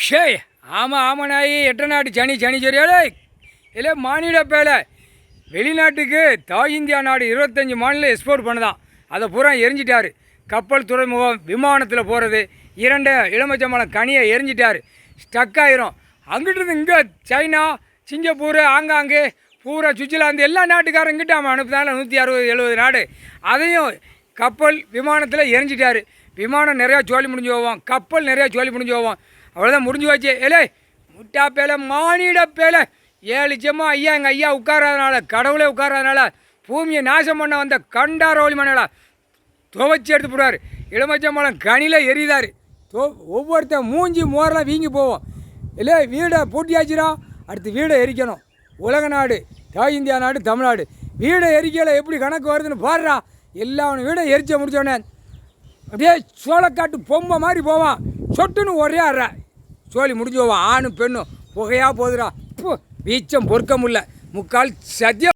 ஷே ஆமாம் ஆமாண்ணாயி எட்டநாடு சனி சனி சரியாலே இல்லை மாநில பேலை வெளிநாட்டுக்கு தாய் இந்தியா நாடு 25 மாநிலம் எக்ஸ்போர்ட் பண்ணுதான். அதை பூரா எரிஞ்சிட்டார். கப்பல் துறைமுகம் விமானத்தில் போகிறது 2 எலுமிச்சம்பழம் கனியை எரிஞ்சிட்டார். ஸ்டக் ஆயிரும். அங்கிட்டிருந்து இங்கே சைனா சிங்கப்பூர் ஆங்காங்கே பூரா சுவிட்சர்லாந்து எல்லா நாட்டுக்காரும் இங்கிட்ட அவன் அனுப்புனால 160-70 நாடு அதையும் கப்பல் விமானத்தில் எரிஞ்சிட்டார். விமானம் நிறையா சோழி முடிஞ்சு போவோம், கப்பல் நிறையா சோழி முடிஞ்சு போவோம். அவ்வளோதான் முடிஞ்சு வச்சு. ஏலே முட்டா பேலை மானிட பேலை 7 ஜெம்மா ஐயா எங்கள் ஐயா உட்காராதனால கடவுளே உட்காராதனால பூமியை நாசம் பண்ண வந்த கண்டாரோலி மணலா துவைச்சி எடுத்து போடுவார். எலுமிச்சம்பழம் கனியில் எரிதார். ஒவ்வொருத்தன் மூஞ்சி மோரெலாம் வீங்கி போவோம். இல்லை வீடை பூட்டியாச்சுரா, அடுத்து வீடை எரிக்கணும். உலக நாடு தாய் இந்தியா நாடு தமிழ்நாடு வீடை எரிக்கலை எப்படி கணக்கு வருதுன்னு பாடுறா. எல்லா வீடை எரிச்ச முடிச்சோடனே அப்படியே சோளக்காட்டு பொம்மை மாதிரி போவான். சொட்டுன்னு ஒரே ஆடுறா சோழி முடிஞ்சு போவான். ஆணும் பெண்ணும் புகையாக போகுதுடா. வீச்சம் பொறுக்க முடியல. முக்கால் சத்தியம்.